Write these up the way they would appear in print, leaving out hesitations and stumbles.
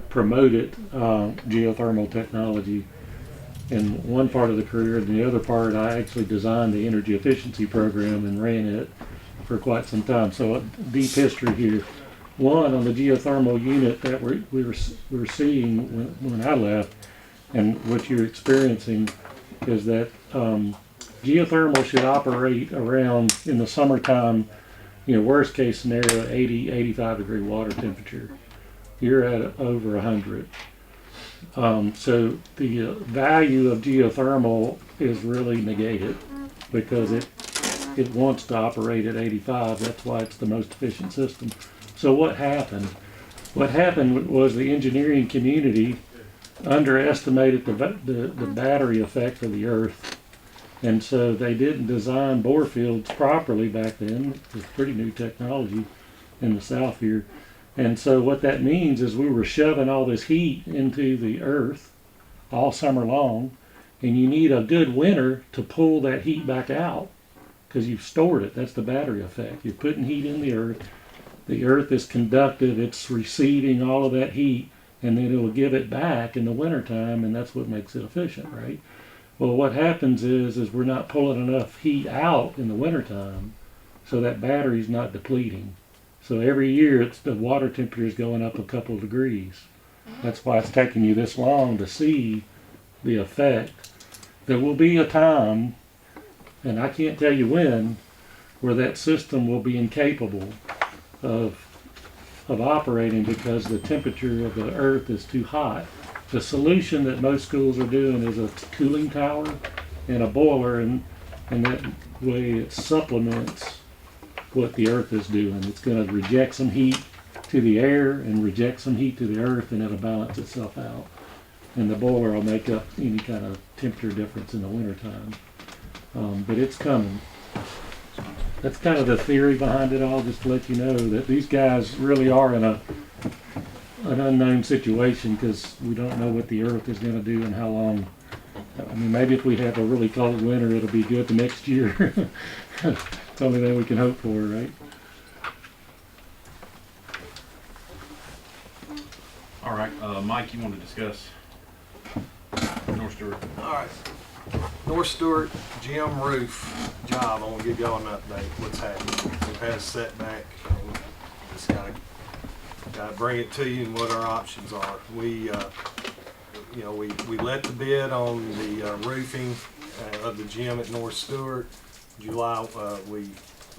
promoted geothermal technology in one part of the career, and the other part I actually designed the energy efficiency program and ran it for quite some time. So a deep history here. One, on the geothermal unit that we were seeing when I left, and what you're experiencing is that geothermal should operate around, in the summertime, worst case scenario, 80, 85 degree water temperature. You're at over 100. So the value of geothermal is really negated because it wants to operate at 85. That's why it's the most efficient system. So what happened? What happened was the engineering community underestimated the battery effect of the earth. And so they didn't design bore fields properly back then. It was pretty new technology in the South here. And so what that means is we were shoving all this heat into the earth all summer long, and you need a good winter to pull that heat back out because you've stored it. That's the battery effect. You're putting heat in the earth. The earth is conductive. It's receiving all of that heat, and then it will give it back in the wintertime, and that's what makes it efficient, right? Well, what happens is we're not pulling enough heat out in the wintertime, so that battery's not depleting. So every year the water temperature is going up a couple of degrees. That's why it's taking you this long to see the effect. There will be a time, and I can't tell you when, where that system will be incapable of operating because the temperature of the earth is too hot. The solution that most schools are doing is a cooling tower and a boiler, and that way it supplements what the earth is doing. It's going to reject some heat to the air and reject some heat to the earth, and it'll balance itself out. And the boiler will make up any kind of temperature difference in the wintertime. But it's coming. That's kind of the theory behind it all, just to let you know that these guys really are in an unknown situation because we don't know what the earth is going to do and how long. I mean, maybe if we have a really cold winter, it'll be good the next year. It's the only thing we can hope for, right? All right, Mike, you want to discuss North Stewart? All right. North Stewart gym roof job. I'm gonna give y'all an update. What's happening? We've had a setback, and just gotta bring it to you and what our options are. We let the bid on the roofing of the gym at North Stewart. July, we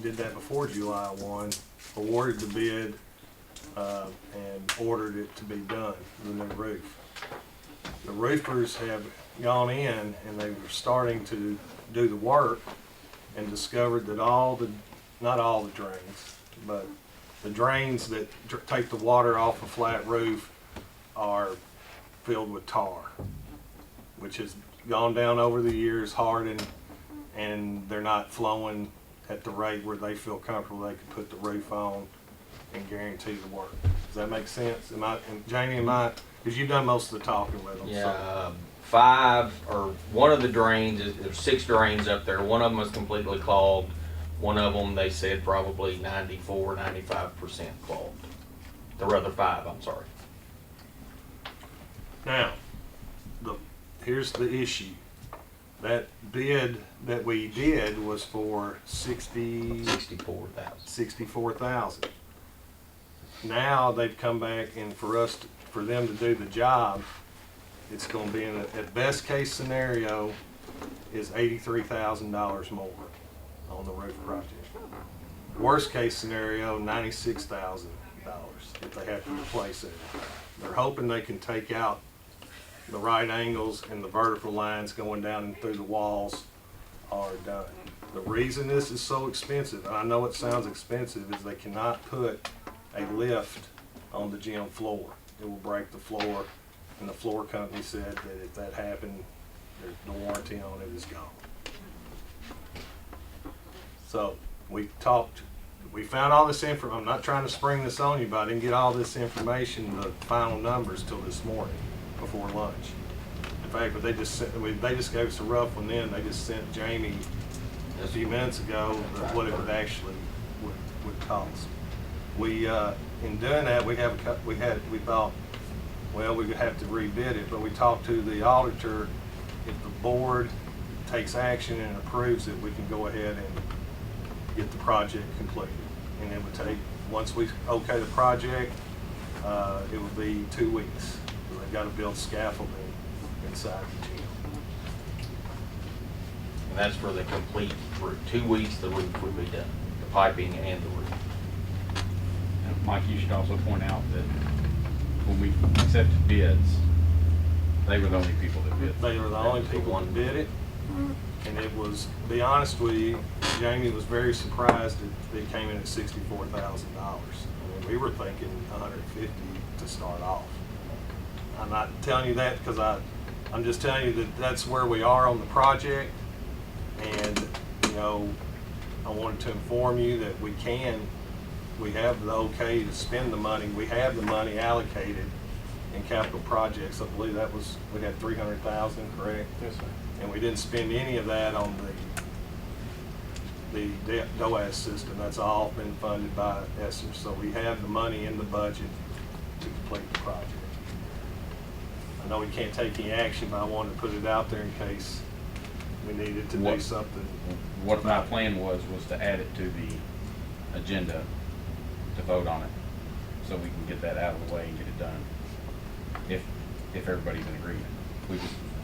did that before July 1. Awarded the bid and ordered it to be done. The new roof. The roofers have gone in and they were starting to do the work and discovered that not all the drains, but the drains that take the water off a flat roof are filled with tar, which has gone down over the years, hardened, and they're not flowing at the rate where they feel comfortable they can put the roof on and guarantee the work. Does that make sense? Jamie, because you've done most of the talking with them. Yeah, one of the drains, there's 6 drains up there. One of them is completely clogged. One of them, they said, probably 94, 95% clogged. There were other 5, I'm sorry. Now, here's the issue. That bid that we did was for $64,000. Now they've come back, and for them to do the job, it's going to be at best case scenario is $83,000 more on the roof project. Worst case scenario, $96,000 if they have to replace it. They're hoping they can take out the right angles and the vertical lines going down and through the walls are done. The reason this is so expensive, and I know it sounds expensive, is they cannot put a lift on the gym floor. It will break the floor, and the floor company said that if that happened, the warranty on it is gone. So we found all this information. I'm not trying to spring this on you, but I didn't get all this information, the final numbers, till this morning before lunch. In fact, but they just gave us a rough one then. They just sent Jamie a few minutes ago what it would actually would cost. We in doing that we thought, well, we would have to rebid it, but we talked to the auditor. If the board takes action and approves it, we can go ahead and get the project completed. And it would take, once we okay the project, it would be 2 weeks. They've got to build scaffolding inside the gym. And that's for the complete roof. 2 weeks, the roof would be done, the piping and the roof. And Mike, you should also point out that when we accepted bids, they were the only people that bid. They were the only people that did it. And it was, to be honest with you, Jamie was very surprised that it came in at $64,000. I mean, we were thinking 150 to start off. I'm not telling you that because I'm just telling you that that's where we are on the project. And, you know, I wanted to inform you that we have the okay to spend the money. We have the money allocated in capital projects. I believe that was, we had 300,000, correct? Yes, sir. And we didn't spend any of that on the DOAS system. That's all been funded by ESSER. So we have the money in the budget to complete the project. I know we can't take any action, but I wanted to put it out there in case we needed to do something. What my plan was to add it to the agenda to vote on it, so we can get that out of the way and get it done. If everybody's in agreement.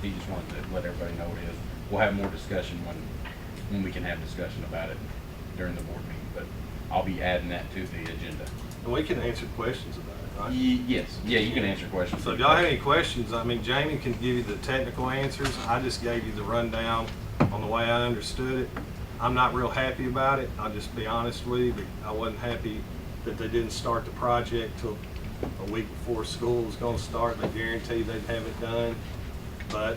He just wanted to let everybody know it is. We'll have more discussion when we can have discussion about it during the board meeting, but I'll be adding that to the agenda. And we can answer questions about it, right? Yes, yeah, you can answer questions. So if y'all have any questions, I mean, Jamie can give you the technical answers. I just gave you the rundown on the way I understood it. I'm not real happy about it. I'll just be honest with you, but I wasn't happy that they didn't start the project till a week before school was gonna start. They guaranteed they'd have it done, but,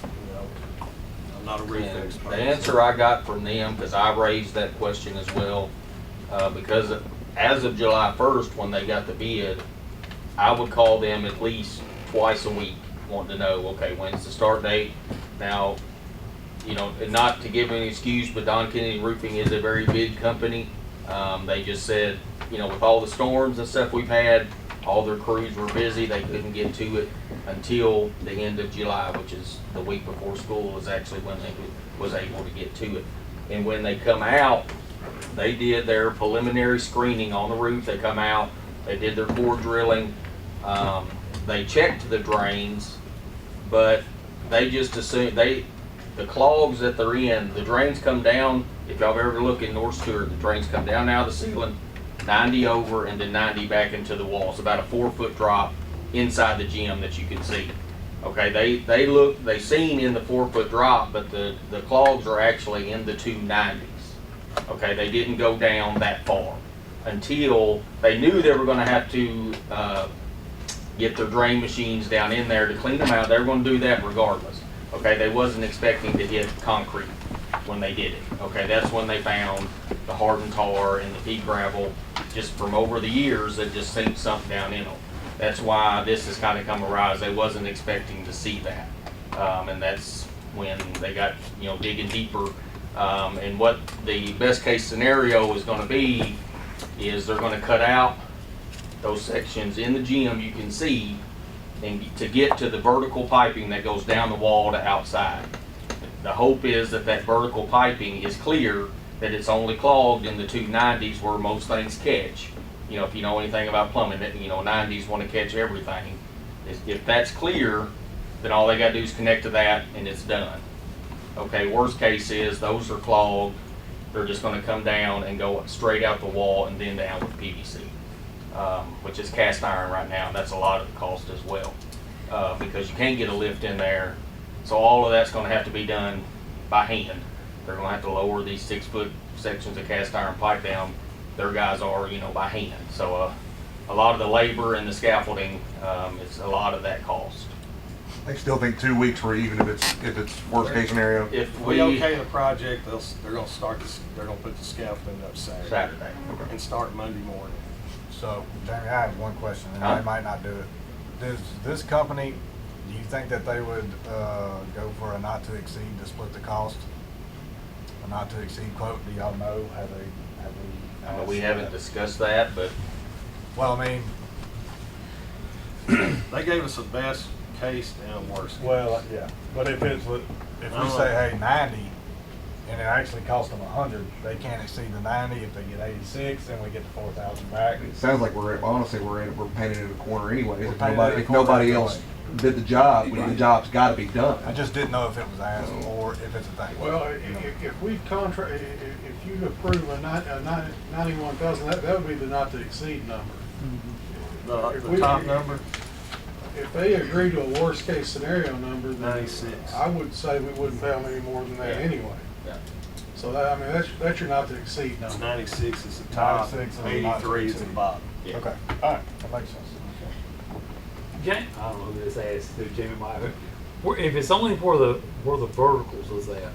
you know, I'm not a roof And expert. the answer I got from them, because I raised that question as well, because as of July 1st, when they got the bid, I would call them at least twice a week, wanting to know, okay, when's the start date? Now, you know, and not to give any excuse, but Don Kennedy Roofing is a very big company. They just said, you know, with all the storms and stuff we've had, all their crews were busy. They couldn't get to it until the end of July, which is the week before school was actually when they was able to get to it. And when they come out, they did their preliminary screening on the roof. They come out, they did their core drilling. They checked the drains, but they just assumed the clogs that they're in, the drains come down. If y'all ever look in North Stewart, the drains come down out of the ceiling, 90 over, and then 90 back into the wall. It's about a 4-foot drop inside the gym that you can see. Okay, they seen in the 4-foot drop, but the clogs are actually in the 290s. Okay, they didn't go down that far until they knew they were going to have to get their drain machines down in there to clean them out. They were going to do that regardless. Okay, they wasn't expecting to hit concrete when they did it. Okay, that's when they found the hardened tar and the pea gravel just from over the years that just sink something down in them. That's why this has kind of come arise. They wasn't expecting to see that. And that's when they got, you know, digging deeper. And what the best case scenario is going to be is they're going to cut out those sections in the gym you can see, and to get to the vertical piping that goes down the wall to outside. The hope is that that vertical piping is clear, that it's only clogged in the 290s where most things catch. You know, if you know anything about plumbing, you know, 90s want to catch everything. If that's clear, then all they got to do is connect to that and it's done. Okay, worst case is those are clogged. They're just going to come down and go straight out the wall and then down with PVC, which is cast iron right now. That's a lot of the cost as well, because you can't get a lift in there. So all of that's going to have to be done by hand. They're going to have to lower these 6-foot sections of cast iron pipe down. Their guys are, you know, by hand. So a lot of the labor and the scaffolding is a lot of that cost. I still think 2 weeks for even if it's worst case scenario. If we okay the project, they're going to start this. They're going to put the scaffolding up Saturday and start Monday morning. So, Jamie, I have one question, and they might not do it. Does this company, do you think that they would go for a not to exceed to split the cost? A not to exceed quote? Do y'all know? Have we? We haven't discussed that, but Well, I mean, They gave us a best case and worst case. Well, yeah, but if it's, if we say, hey, 90, and it actually cost them 100, they can't exceed the 90. If they get 86, then we get the 4,000 back. It sounds like we're painted in a corner anyways. We're If painted in nobody, a if corner nobody anyway. else did the job, the job's gotta be done. I just didn't know if it was asked or if it's a thing. Well, if we contract, if you approve a 91,000, that would be the not to exceed number. If The we- top number, If they agree to a worst case scenario number, then 96. I would say we wouldn't pay them any more than that Yeah. anyway. Yeah. So that, I mean, that's your not to exceed it's number. 96 is the top, 96 is the not to 83 is the exceed. bottom. Yeah. Okay, all right, that makes sense. Jim, I don't know who this asked to, Jimmy might. If it's only where the verticals is at,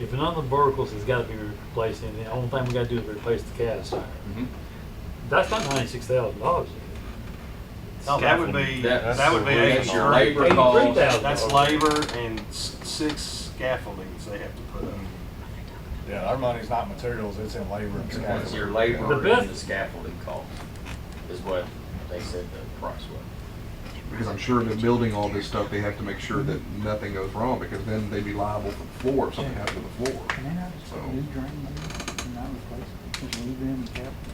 if none of the verticals has got to be replaced, and the only thing we got to do is replace the cast iron, Mhm. that's not $96,000. No, that would be, That's- that would be that's your 83. labor cost. $83,000. That's labor and 6 scaffoldings they have to put up. Yeah, our money's not materials, it's in labor and That's scaffolding. your labor The best- and the scaffolding cost is what they said the price was. Because I'm sure that building all this stuff, they have to make sure that nothing goes wrong, because then they'd be liable for the floor if something happened to the floor.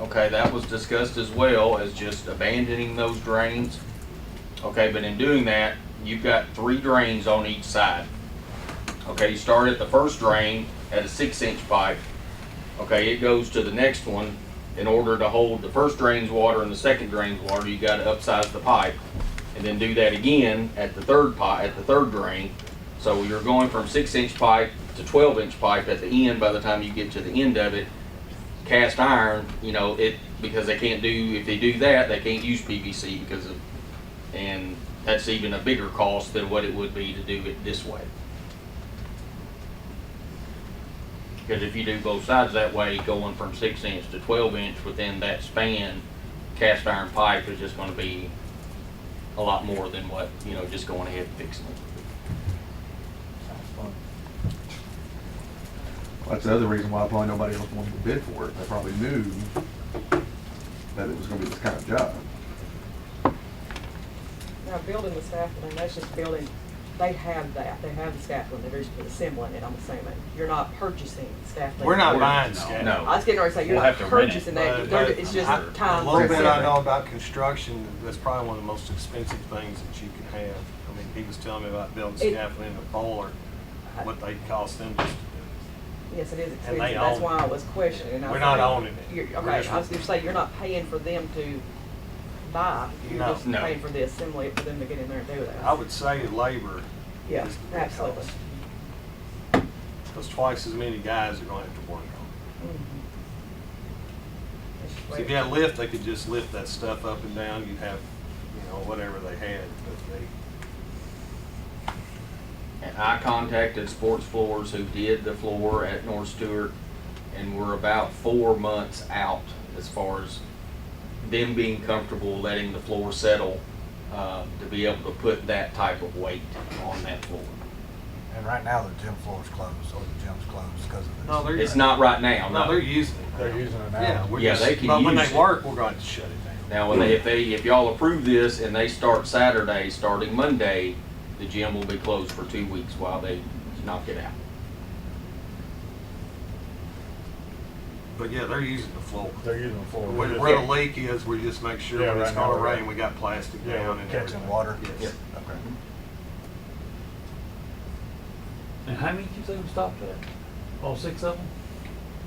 Okay, that was discussed as well as just abandoning those drains. Okay, but in doing that, you've got 3 drains on each side. Okay, you start at the first drain at a 6-inch pipe. Okay, it goes to the next one. In order to hold the first drain's water and the second drain's water, you gotta upsize the pipe. And then do that again at the third pipe, at the third drain. So you're going from 6-inch pipe to 12-inch pipe at the end by the time you get to the end of it. Cast iron, you know, because they can't do, if they do that, they can't use PVC because of, and that's even a bigger cost than what it would be to do it this way. Because if you do both sides that way, going from 6-inch to 12-inch within that span, cast iron pipe is just gonna be a lot more than what, you know, just going ahead and fixing it. That's the other reason why probably nobody else wanted to bid for it. They probably knew that it was gonna be this kind of job. Now, building the scaffolding, that's just building, they have that, they have the scaffolding, they're just assembling it, I'm assuming. You're not purchasing scaffolding. We're not We're- buying no. scaffolding. No. I was getting ready to say, you're We'll not have to rent it. purchasing that, But it's just a time. little bit I consuming. know about construction, that's probably one of the most expensive things that you can have. I mean, he was telling me about building It- scaffolding in a boiler, what they cost them just to do. Yes, it is And expensive, they that's own why it. I was questioning. I We're was not like, owning it. you're- We're Okay, just- I was gonna say, you're not paying for them to buy, you're No. just No. paying for the assembly for them to get in there and do that. I would say labor Yeah, is the big absolutely. cost. There's twice as many guys are gonna have to work on Mhm. It's just it. So way- if you had a lift, they could just lift that stuff up and down, you'd have, you know, whatever they had, but they, And I contacted Sports Floors who did the floor at North Stewart, and we're about 4 months out as far as them being comfortable letting the floor settle to be able to put that type of weight on that floor. And right now, the gym floor's closed, or the gym's closed because of this. no, they're. It's not right now, No, no. they're using it. They're using it now. Yeah, we're Yeah, just, they can but when use they it. work, we're going to shut it down. Now, when if y'all approve this and they start Saturday, starting Monday, the gym will be closed for 2 weeks while they knock it out. But yeah, they're using the floor. They're using the floor. Where We're where just- the leak is, we just make sure Yeah, when it's right now gonna we're- rain, we got plastic Yeah, down we're and catching everything. water. Yes. Okay. And how many did you say we stopped at? All 6 of them?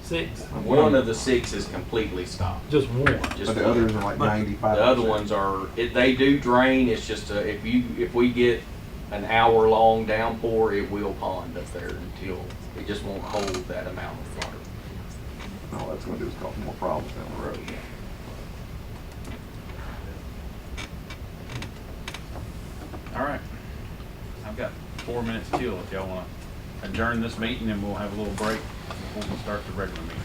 6? One of the 6 is completely stopped. Just one. Just But the one. others are like But 95%. The other ones are, they do drain, it's just, if we get an hour-long downpour, it will pond up there until, it just won't hold that amount of water. All that's gonna do is cause more problems down the road. All right. I've got 4 minutes till if y'all want to adjourn this meeting and we'll have a little break before we start the regular meeting.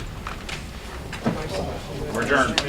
We're adjourned.